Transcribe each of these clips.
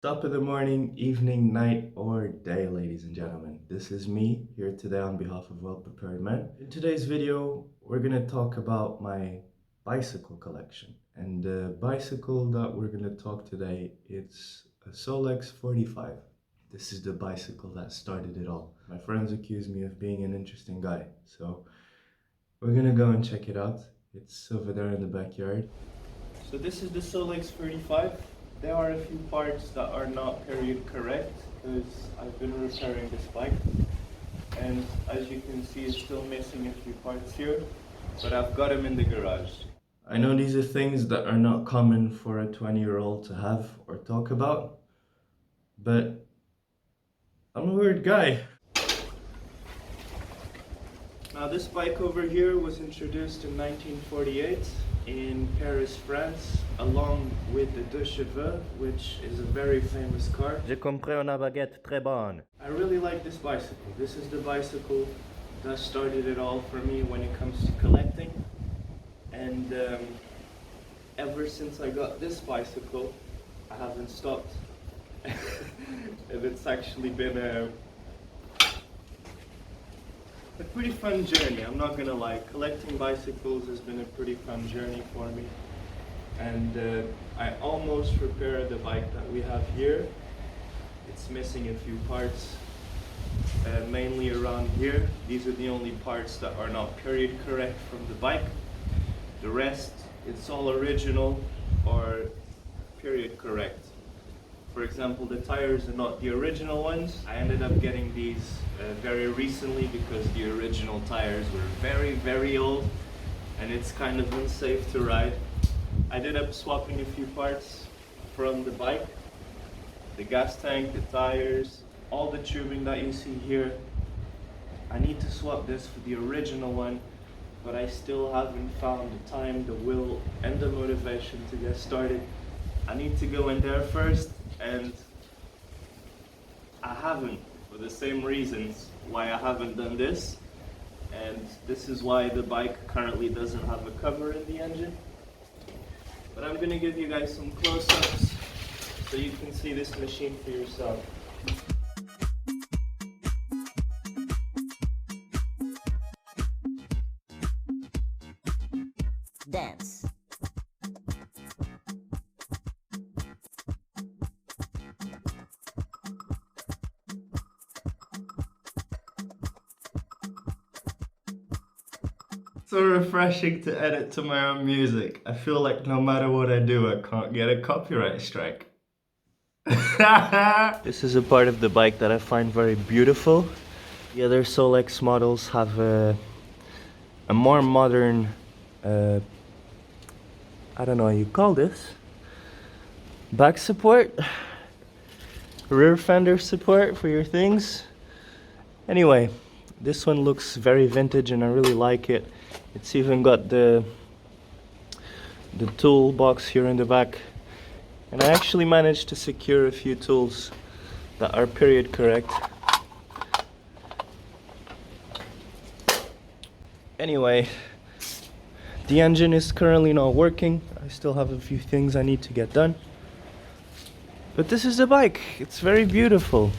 Top of the morning, evening, night, or day, ladies and gentlemen. This is me here today on behalf of Well Prepared Men. In today's video, we're going to talk about my bicycle collection. And the bicycle that we're going to talk today, it's a Solex 45. This is the bicycle that started it all. My friends accuse me of being an interesting guy, so we're going to go and check it out. It's over there in the backyard. So this is the Solex 35. There are a few parts that are not period correct because I've been repairing this bike, and as you can see it's still missing a few parts here, but I've got them in the garage. I know these are things that are not common for a 20-year-old to have or talk about, but I'm a weird guy. Now this bike over here was introduced in 1948 in Paris, France, along with the Deux Cheveux, which is a very famous car. J'ai compris una baguette très bonne. I really like this bicycle. This is the bicycle that started it all for me when it comes to collecting. And ever since I got this bicycle, I haven't stopped. And it's actually been a pretty fun journey, I'm not gonna lie. Collecting bicycles has been a pretty fun journey for me. And I almost repaired the bike that we have here. It's missing a few parts, mainly around here. These are the only parts that are not period correct from the bike. The rest, it's all original or period correct. For example, the tires are not the original ones. I ended up getting these very recently because the original tires were very, very old and it's kind of unsafe to ride. I ended up swapping a few parts from the bike. The gas tank, the tires, all the tubing that you see here. I need to swap this for the original one, but I still haven't found the time, the will, and the motivation to get started. I need to go in there first, and I haven't, for the same reasons why I haven't done this. And this is why the bike currently doesn't have a cover in the engine. But I'm gonna give you guys some close-ups so you can see this machine for yourself. Dance. So refreshing to edit to my own music. I feel like no matter what I do, I can't get a copyright strike. This is a part of the bike that I find very beautiful. The other Solex models have a more modern, I don't know how you call this, back support, rear fender support for your things. Anyway, this one looks very vintage and I really like it. It's even got the toolbox here in the back, and I actually managed to secure a few tools that are period correct. Anyway, the engine is currently not working. I still have a few things I need to get done, but this is the bike. It's very beautiful.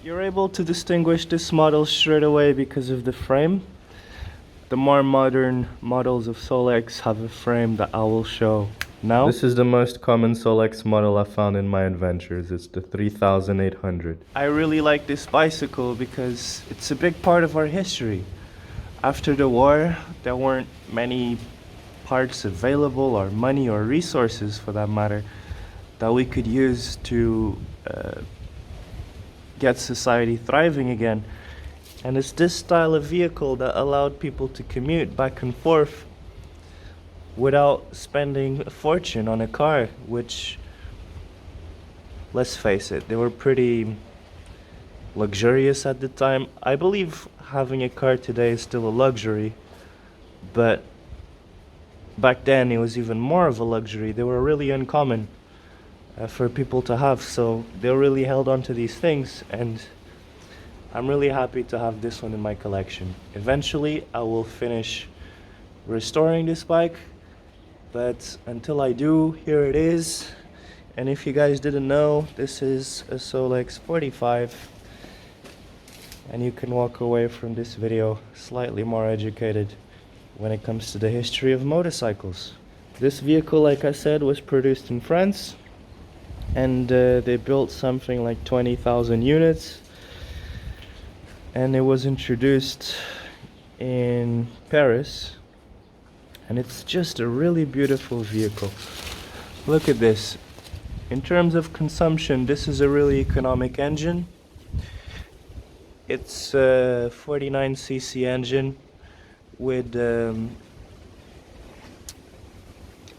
You're able to distinguish this model straight away because of the frame. The more modern models of Solex have a frame that I will show now. This is the most common Solex model I found in my adventures. It's the 3800. I really like this bicycle because it's a big part of our history. After the war, there weren't many parts available, or money or resources for that matter, that we could use to get society thriving again. And it's this style of vehicle that allowed people to commute back and forth without spending a fortune on a car, which, let's face it, they were pretty luxurious at the time. I believe having a car today is still a luxury, but back then it was even more of a luxury. They were really uncommon for people to have, so they really held on to these things, and I'm really happy to have this one in my collection. Eventually I will finish restoring this bike, but until I do, here it is. And if you guys didn't know, this is a Solex 45, and you can walk away from this video slightly more educated when it comes to the history of motorcycles. This vehicle, like I said, was produced in France, and they built something like 20,000 units, and it was introduced in Paris, and it's just a really beautiful vehicle. Look at this. In terms of consumption, this is a really economic engine. It's a 49cc engine with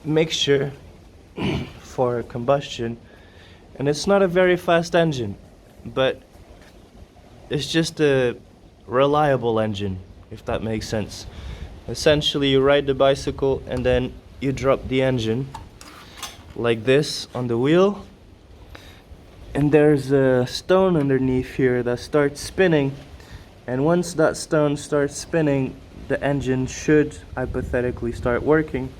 mixture for combustion, and it's not a very fast engine, but it's just a reliable engine, if that makes sense. Essentially, you ride the bicycle and then you drop the engine like this on the wheel, and there's a stone underneath here that starts spinning, and once that stone starts spinning, the engine should hypothetically start working.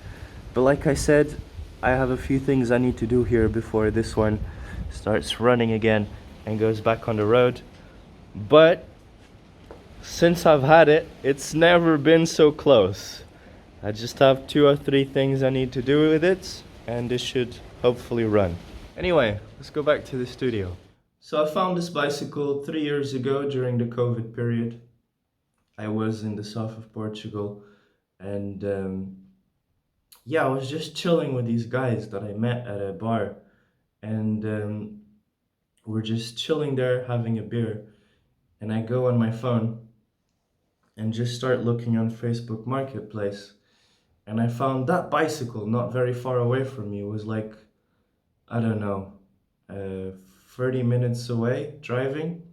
But like I said, I have a few things I need to do here before this one starts running again and goes back on the road. But since I've had it, it's never been so close. I just have 2 or 3 things I need to do with it, and this should hopefully run. Anyway, let's go back to the studio. So I found this bicycle 3 years ago during the COVID period. I was in the south of Portugal, and yeah, I was just chilling with these guys that I met at a bar, and we're just chilling there having a beer, and I go on my phone and just start looking on Facebook Marketplace, and I found that bicycle not very far away from me. It was like, I don't know, 30 minutes away driving.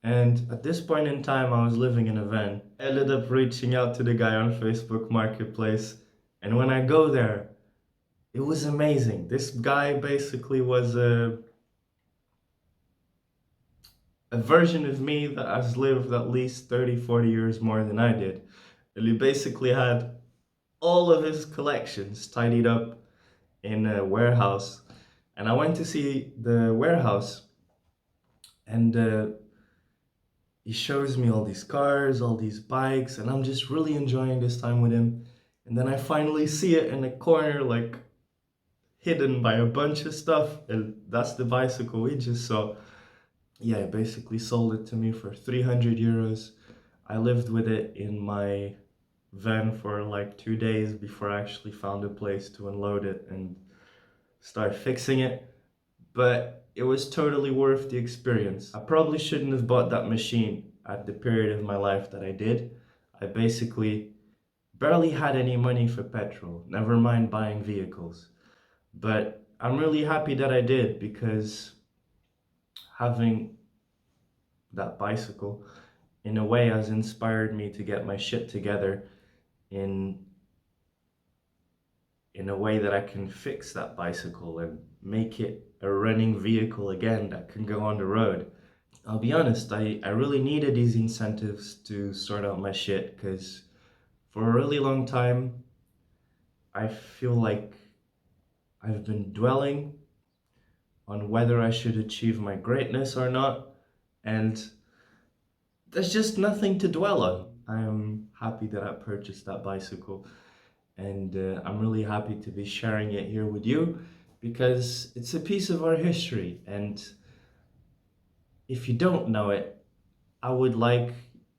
And at this point in time, I was living in a van. I ended up reaching out to the guy on Facebook Marketplace, and when I go there, it was amazing. This guy basically was a version of me that has lived at least 30, 40 years more than I did. And he basically had all of his collections tidied up in a warehouse. And I went to see the warehouse, and he shows me all these cars, all these bikes, and I'm just really enjoying this time with him. And then I finally see it in a corner, like hidden by a bunch of stuff, and that's the bicycle we just saw. Yeah, he basically sold it to me for 300 euros. I lived with it in my van for like 2 days before I actually found a place to unload it and start fixing it. But it was totally worth the experience. I probably shouldn't have bought that machine at the period of my life that I did. I basically barely had any money for petrol, never mind buying vehicles. But I'm really happy that I did, because having that bicycle in a way has inspired me to get my shit together in a way that I can fix that bicycle and make it a running vehicle again that can go on the road. I'll be honest, I really needed these incentives to sort out my shit, because for a really long time I feel like I've been dwelling on whether I should achieve my greatness or not, and there's just nothing to dwell on. I am happy that I purchased that bicycle, and I'm really happy to be sharing it here with you, because it's a piece of our history, and if you don't know it, I would like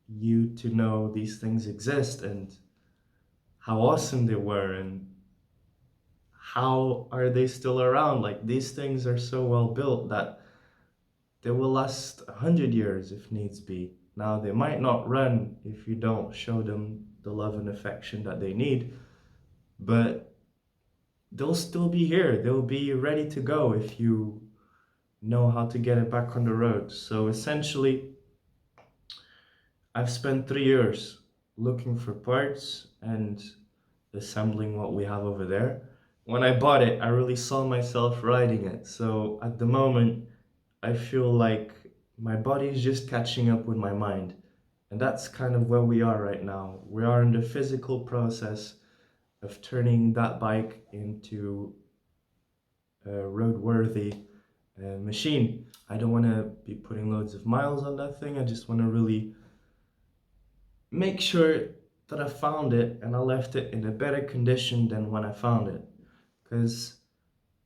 you to know these things exist and how awesome they were, and how are they still around. Like, these things are so well built that they will last 100 years if needs be. Now, they might not run if you don't show them the love and affection that they need, but they'll still be here. They'll be ready to go if you know how to get it back on the road. So essentially, I've spent 3 years looking for parts and assembling what we have over there. When I bought it, I really saw myself riding it. So at the moment, I feel like my body is just catching up with my mind. And that's kind of where we are right now. We are in the physical process of turning that bike into roadworthy machine. I don't want to be putting loads of miles on that thing. I just want to really make sure that I found it and I left it in a better condition than when I found it. Because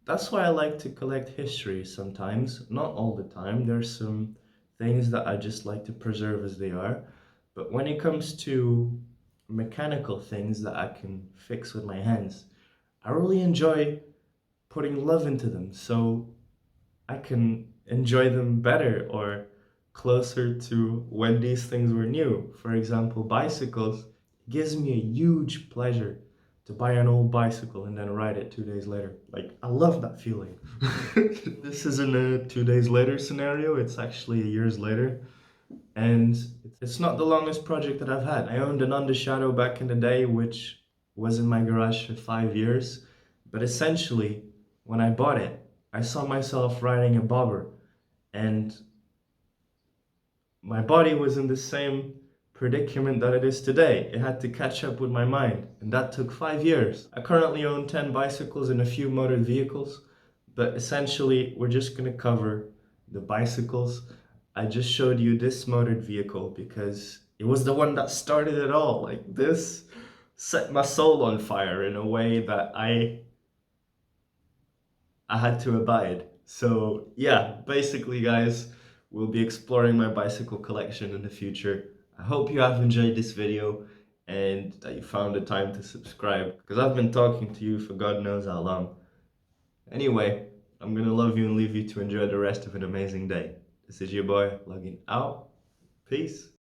that's why I like to collect history sometimes. Not all the time. There's some things that I just like to preserve as they are. But when it comes to mechanical things that I can fix with my hands, I really enjoy putting love into them so I can enjoy them better or closer to when these things were new. For example, bicycles. It gives me a huge pleasure to buy an old bicycle and then ride it 2 days later. Like, I love that feeling. This isn't a 2 days later scenario, it's actually a years later. And it's not the longest project that I've had. I owned an Undershadow back in the day, which was in my garage for 5 years. But essentially, when I bought it, I saw myself riding a bobber, and my body was in the same predicament that it is today. It had to catch up with my mind, and that took 5 years. I currently own 10 bicycles and a few motored vehicles, but essentially, we're just gonna cover the bicycles. I just showed you this motored vehicle because it was the one that started it all. Like, this set my soul on fire in a way that I had to abide. So yeah, basically guys, we'll be exploring my bicycle collection in the future. I hope you have enjoyed this video and that you found the time to subscribe, because I've been talking to you for God knows how long. Anyway, I'm gonna love you and leave you to enjoy the rest of an amazing day. This is your boy logging out. Peace.